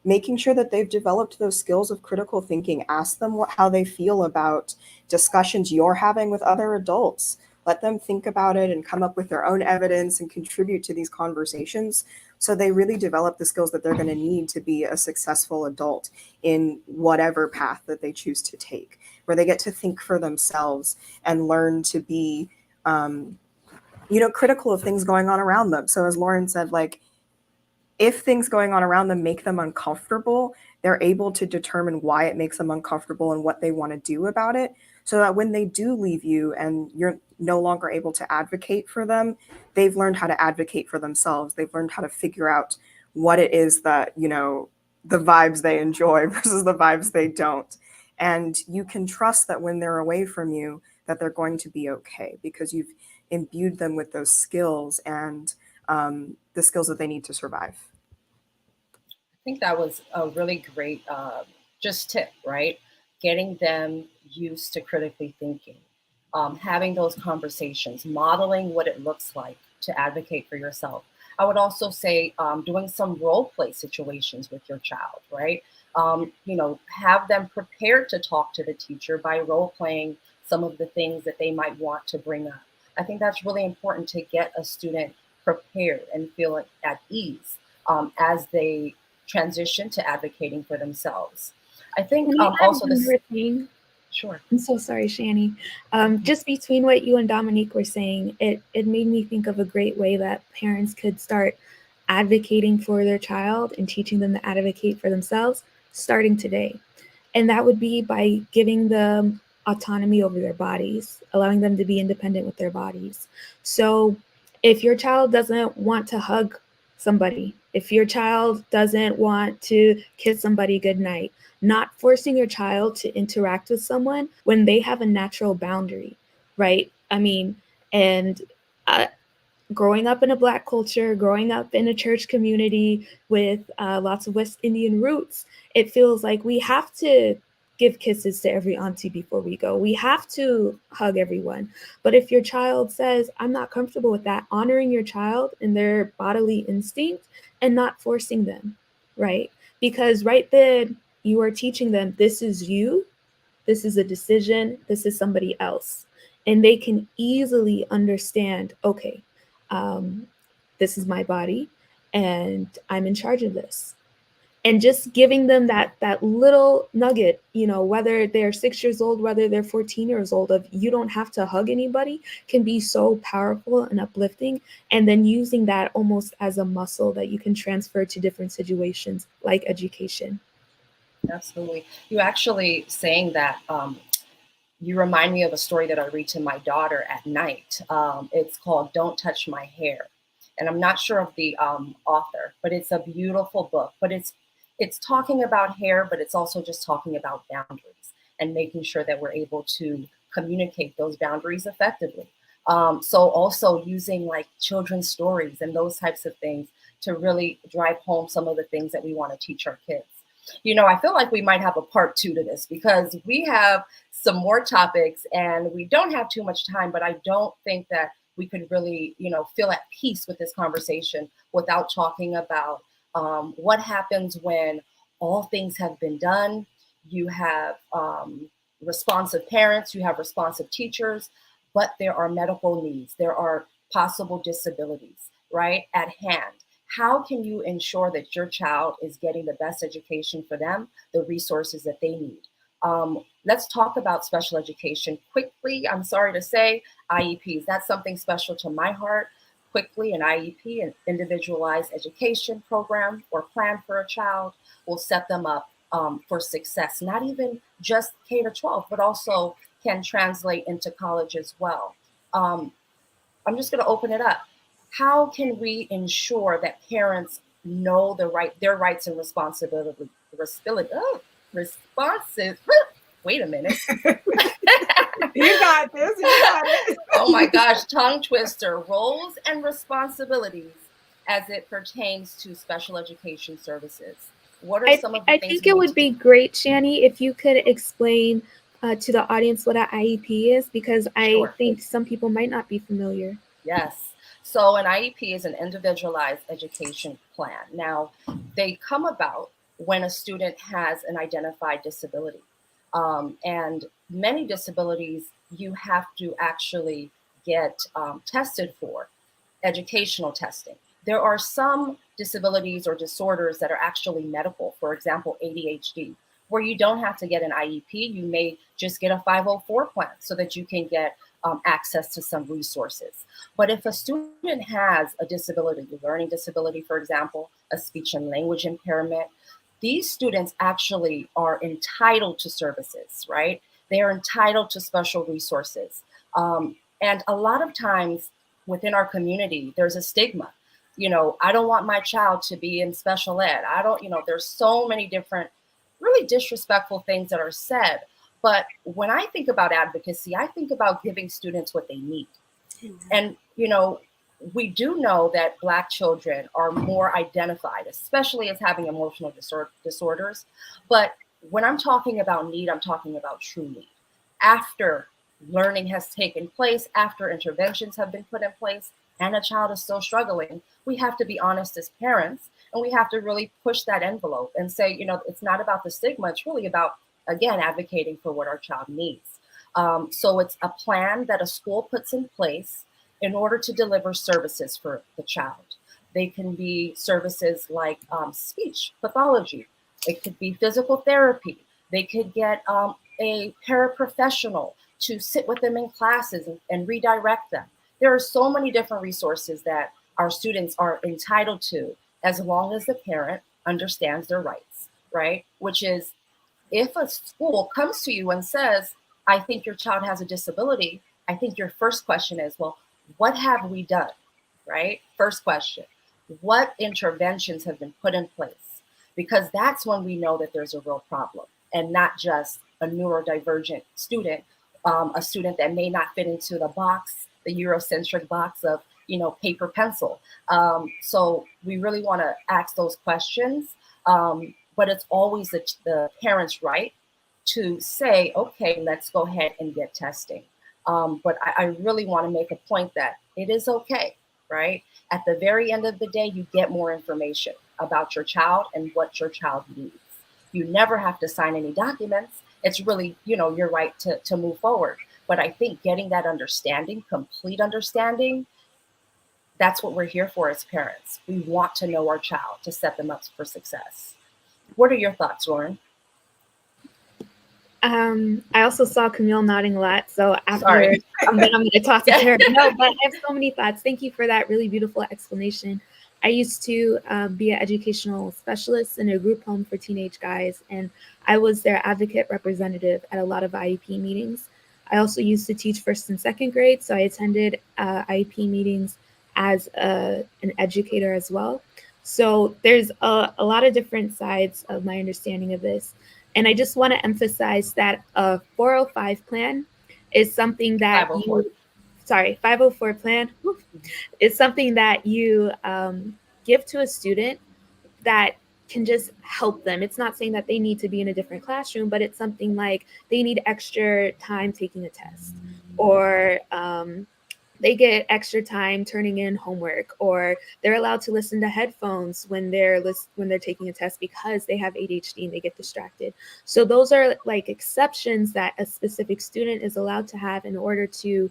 making sure that they've developed those skills of critical thinking. Ask them how they feel about discussions you're having with other adults. Let them think about it and come up with their own evidence and contribute to these conversations, so they really develop the skills that they're going to need to be a successful adult in whatever path that they choose to take, where they get to think for themselves and learn to be, critical of things going on around them. So as Lauren said, like, if things going on around them make them uncomfortable, they're able to determine why it makes them uncomfortable and what they want to do about it, so that when they do leave you and you're no longer able to advocate for them, they've learned how to advocate for themselves. They've learned how to figure out what it is that, the vibes they enjoy versus the vibes they don't. And you can trust that when they're away from you, that they're going to be okay, because you've imbued them with those skills and the skills that they need to survive. I think that was a really great just tip, right? Getting them used to critically thinking, having those conversations, modeling what it looks like to advocate for yourself. I would also say doing some role play situations with your child, right? Have them prepared to talk to the teacher by role playing some of the things that they might want to bring up. I think that's really important to get a student prepared and feel at ease as they transition to advocating for themselves. I think also this. Sure. I'm so sorry, Shani. Just between what you and Dominique were saying, it made me think of a great way that parents could start advocating for their child and teaching them to advocate for themselves starting today. And that would be by giving them autonomy over their bodies, allowing them to be independent with their bodies. So if your child doesn't want to hug somebody, if your child doesn't want to kiss somebody goodnight, not forcing your child to interact with someone when they have a natural boundary, right? I mean, and growing up in a Black culture, growing up in a church community with lots of West Indian roots, it feels like we have to give kisses to every auntie before we go. We have to hug everyone. But if your child says, I'm not comfortable with that, honoring your child and their bodily instinct and not forcing them, right? Because right then, you are teaching them, this is you, this is a decision, this is somebody else. And they can easily understand, okay, this is my body and I'm in charge of this. And just giving them that little nugget, whether they're 6 years old, whether they're 14 years old, of you don't have to hug anybody, can be so powerful and uplifting. And then using that almost as a muscle that you can transfer to different situations like education. Absolutely. You actually saying that, you remind me of a story that I read to my daughter at night. It's called Don't Touch My Hair. And I'm not sure of the author, but it's a beautiful book. But it's talking about hair, but it's also just talking about boundaries and making sure that we're able to communicate those boundaries effectively. So also using like children's stories and those types of things to really drive home some of the things that we want to teach our kids. I feel like we might have a part 2 to this, because we have some more topics and we don't have too much time, but I don't think that we could really, feel at peace with this conversation without talking about what happens when all things have been done. You have responsive parents, you have responsive teachers, but there are medical needs, there are possible disabilities, right, at hand. How can you ensure that your child is getting the best education for them, the resources that they need? Let's talk about special education quickly. I'm sorry to say, IEPs, that's something special to my heart. Quickly, an IEP, an individualized education program or plan for a child, will set them up for success, not even just K-12, but also can translate into college as well. I'm just going to open it up. How can we ensure that parents know their rights and responsibility? Responsive. Wait a minute. You got this. You got it. Oh my gosh, tongue twister. Roles and responsibilities as it pertains to special education services. What are some of the I things think we it need would to be do? great, Shani, if you could explain to the audience what an IEP is, because I Sure. think some people might not be familiar. Yes. So an IEP is an individualized education plan. Now, they come about when a student has an identified disability. And many disabilities you have to actually get tested for, educational testing. There are some disabilities or disorders that are actually medical, for example, ADHD, where you don't have to get an IEP. You may just get a 504 plan so that you can get access to some resources. But if a student has a disability, a learning disability, for example, a speech and language impairment, these students actually are entitled to services, right? They are entitled to special resources. And a lot of times within our community, there's a stigma. You know, I don't want my child to be in special ed. I don't, you know, there's so many different really disrespectful things that are said. But when I think about advocacy, I think about giving students what they need. And, you know, we do know that Black children are more identified, especially as having emotional disorders. But when I'm talking about need, I'm talking about true need. After learning has taken place, after interventions have been put in place, and a child is still struggling, we have to be honest as parents, and we have to really push that envelope and say, you know, it's not about the stigma, it's really about, again, advocating for what our child needs. So it's a plan that a school puts in place in order to deliver services for the child. They can be services like speech pathology. It could be physical therapy. They could get a paraprofessional to sit with them in classes and redirect them. There are so many different resources that our students are entitled to as long as the parent understands their rights, right? Which is, if a school comes to you and says, I think your child has a disability, I think your first question is, well, what have we done, right? First question, what interventions have been put in place? Because that's when we know that there's a real problem and not just a neurodivergent student, a student that may not fit into the box, the Eurocentric box of, you know, paper pencil. So we really want to ask those questions, but it's always the parent's right to say, okay, let's go ahead and get testing. But I really want to make a point that it is okay, right? At the very end of the day, you get more information about your child and what your child needs. You never have to sign any documents. It's really, you know, your right to move forward. But I think getting that understanding, complete understanding, that's what we're here for as parents. We want to know our child to set them up for success. What are your thoughts, Lauren? I also saw Camille nodding a lot, so after Sorry. then I'm going to toss it to her. No, but I have so many thoughts. Thank you for that really beautiful explanation. I used to be an educational specialist in a group home for teenage guys, and I was their advocate representative at a lot of IEP meetings. I also used to teach first and second grade, so I attended IEP meetings as an educator as well. So there's a lot of different sides of my understanding of this. And I just want to emphasize that a 405 plan is something that 504. 504 plan is something that you give to a student that can just help them. It's not saying that they need to be in a different classroom, but it's something like they need extra time taking a test, or they get extra time turning in homework, or they're allowed to listen to headphones when they're taking a test because they have ADHD and they get distracted. So those are like exceptions that a specific student is allowed to have in order to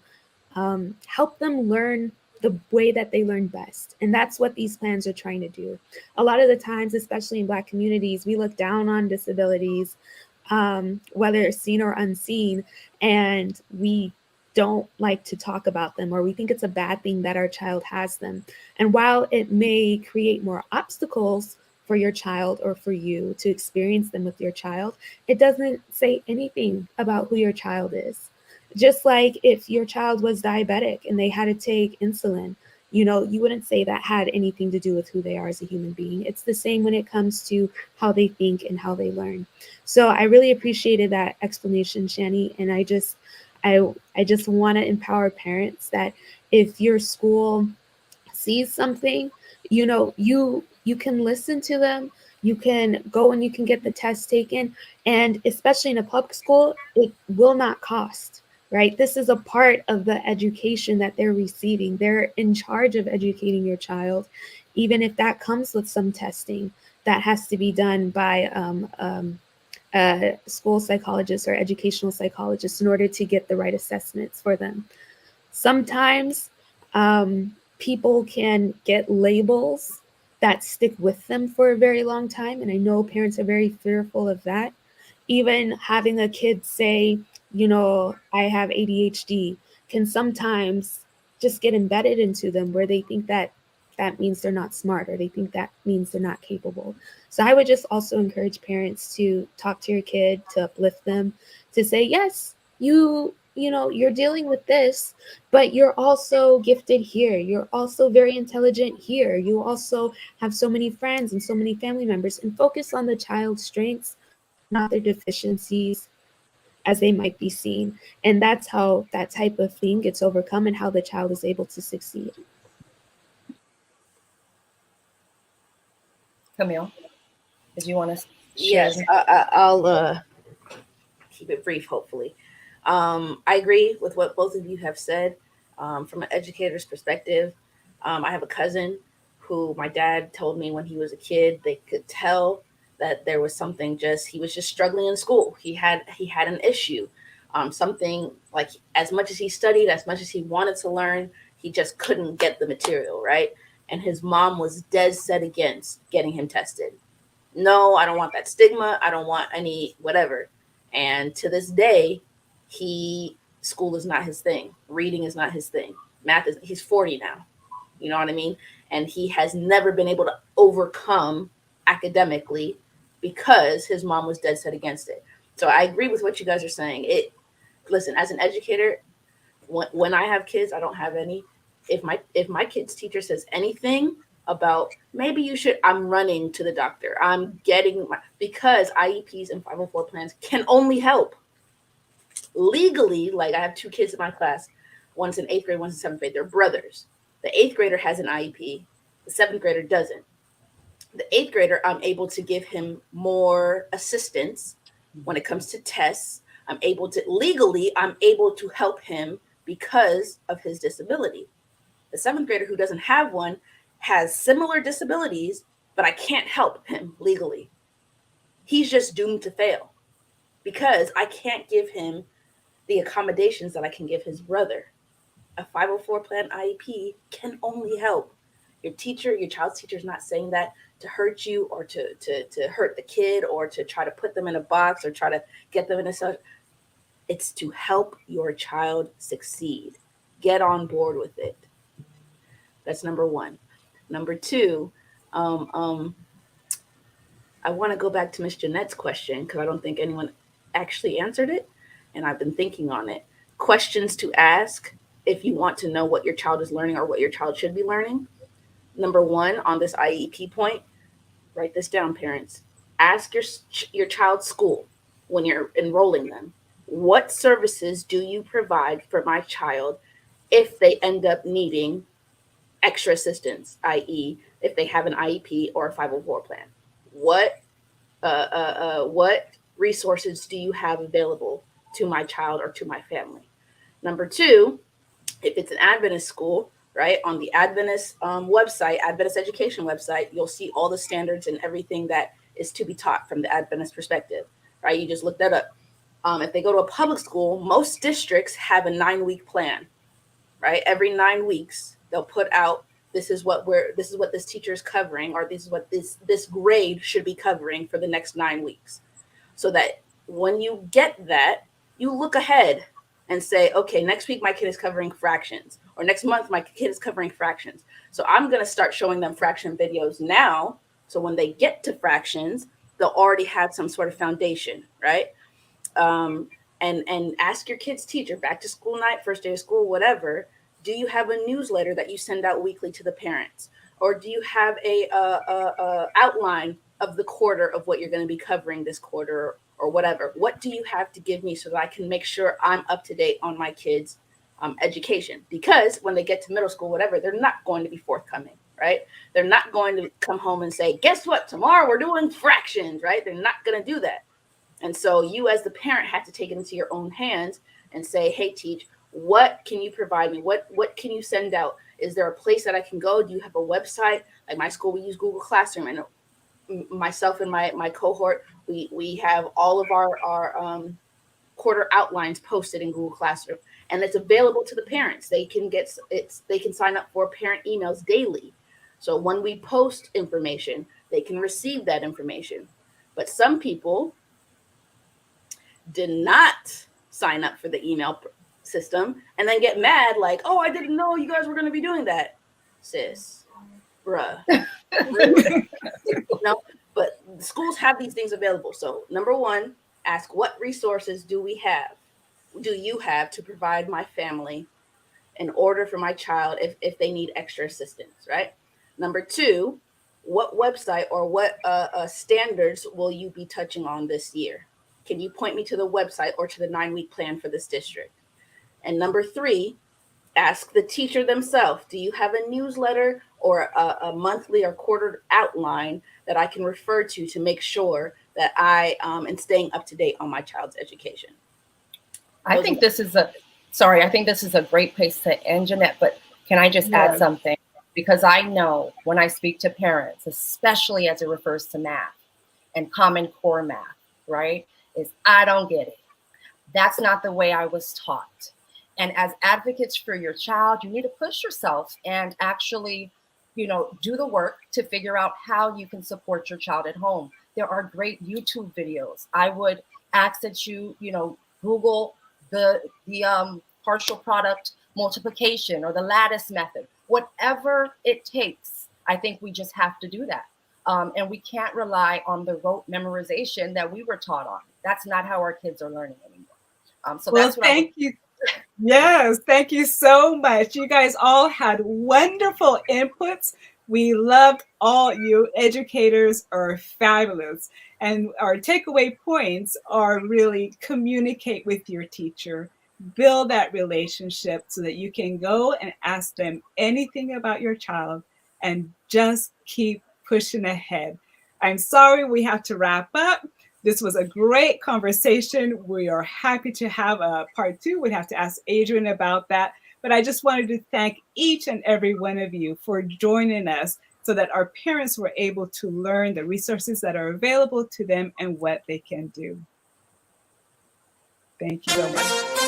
help them learn the way that they learn best. And that's what these plans are trying to do. A lot of the times, especially in Black communities, we look down on disabilities, whether seen or unseen, and we don't like to talk about them, or we think it's a bad thing that our child has them. And while it may create more obstacles for your child or for you to experience them with your child, it doesn't say anything about who your child is. Just like if your child was diabetic and they had to take insulin, you know, you wouldn't say that had anything to do with who they are as a human being. It's the same when it comes to how they think and how they learn. So I really appreciated that explanation, Shani. And I just want to empower parents that if your school sees something, you know, you can listen to them, You can go and you can get the test taken. And especially in a public school, it will not cost, right? This is a part of the education that they're receiving. They're in charge of educating your child, even if that comes with some testing that has to be done by a school psychologist or educational psychologist in order to get the right assessments for them. Sometimes people can get labels that stick with them for a very long time. And I know parents are very fearful of that. Even having a kid say, I have ADHD can sometimes just get embedded into them where they think that that means they're not smart, or they think that means they're not capable. So I would just also encourage parents to talk to your kid, to uplift them, to say, yes, you're dealing with this, but you're also gifted here. You're also very intelligent here. You also have so many friends and so many family members, and focus on the child's strengths, not their deficiencies as they might be seen. And that's how that type of thing gets overcome and how the child is able to succeed. Camille, did you want to share? Yes, I'll keep it brief, hopefully. I agree with what both of you have said. From an educator's perspective, I have a cousin who my dad told me when he was a kid, they could tell that there was something he was just struggling in school. He had an issue, something like as much as he studied, as much as he wanted to learn, he just couldn't get the material, right? And his mom was dead set against getting him tested. No, I don't want that stigma. I don't want any whatever. And to this day, school is not his thing. Reading is not his thing. He's 40 now. You know what I mean? And he has never been able to overcome academically because his mom was dead set against it. So I agree with what you guys are saying. Listen, as an educator, when I have kids, I don't have any. If my kid's teacher says anything about maybe you should, I'm running to the doctor. Because IEPs and 504 plans can only help. Legally, like I have two kids in my class. One's in 8th grade, one's in 7th grade. They're brothers. The 8th grader has an IEP. The 7th grader doesn't. The 8th grader, I'm able to give him more assistance when it comes to tests. I'm able to help him because of his disability. The 7th grader who doesn't have one has similar disabilities, but I can't help him legally. He's just doomed to fail because I can't give him the accommodations that I can give his brother. A 504 plan IEP can only help. Your child's teacher is not saying that to hurt you or to hurt the kid or to try to put them in a box or try to get them in a. It's to help your child succeed. Get on board with it. That's number one. Number two, I want to go back to Miss Jeanette's question because I don't think anyone actually answered it, and I've been thinking on it. Questions to ask if you want to know what your child is learning or what your child should be learning. Number one, on this IEP point, write this down, parents. Ask your child's school when you're enrolling them, what services do you provide for my child if they end up needing extra assistance, i.e., if they have an IEP or a 504 plan? What resources do you have available to my child or to my family? Number two, if it's an Adventist school, right, on the Adventist website, Adventist education website, you'll see all the standards and everything that is to be taught from the Adventist perspective, right? You just look that up. If they go to a public school, most districts have a 9-week plan, right? Every 9 weeks, they'll put out, this is what this teacher is covering, or this is what this grade should be covering for the next 9 weeks. So that when you get that, you look ahead and say, okay, next week my kid is covering fractions, or next month my kid is covering fractions. So I'm going to start showing them fraction videos now. So when they get to fractions, they'll already have some sort of foundation, right? And ask your kid's teacher, back to school night, first day of school, whatever, do you have a newsletter that you send out weekly to the parents? Or do you have a outline of the quarter of what you're going to be covering this quarter or whatever? What do you have to give me so that I can make sure I'm up to date on my kids' education? Because when they get to middle school, whatever, they're not going to be forthcoming, right? They're not going to come home and say, guess what, tomorrow we're doing fractions, right? They're not going to do that. And so you as the parent have to take it into your own hands and say, hey, teach, what can you provide me? What can you send out? Is there a place that I can go? Do you have a website? Like my school, we use Google Classroom, and myself and my cohort, we have all of our quarter outlines posted in Google Classroom, and it's available to the parents. They can sign up for parent emails daily. So when we post information, they can receive that information. But some people did not sign up for the email system and then get mad like, oh, I didn't know you guys were going to be doing that. Sis, bruh. No, but schools have these things available. So number one, ask what resources do you have to provide my family in order for my child if they need extra assistance, right? Number two, what website or what standards will you be touching on this year? Can you point me to the website or to the 9-week plan for this district? And number three, ask the teacher themselves, do you have a newsletter or a monthly or quarter outline that I can refer to make sure that I am staying up to date on my child's education? I think this is a great place to end, Jeanette, but can I just add something? Because I know when I speak to parents, especially as it refers to math and Common Core math, right, is I don't get it. That's not the way I was taught. And as advocates for your child, you need to push yourself and actually, do the work to figure out how you can support your child at home. There are great YouTube videos. I would ask that you, Google the partial product multiplication or the lattice method, whatever it takes. I think we just have to do that. And we can't rely on the rote memorization that we were taught on. That's not how our kids are learning anymore. Thank you. Yes, thank you so much. You guys all had wonderful inputs. We loved all you. Educators are fabulous. And our takeaway points are really communicate with your teacher, build that relationship so that you can go and ask them anything about your child and just keep pushing ahead. I'm sorry we have to wrap up. This was a great conversation. We are happy to have a part 2. We'd have to ask Adrian about that. But I just wanted to thank each and every one of you for joining us so that our parents were able to learn the resources that are available to them and what they can do. Thank you so much.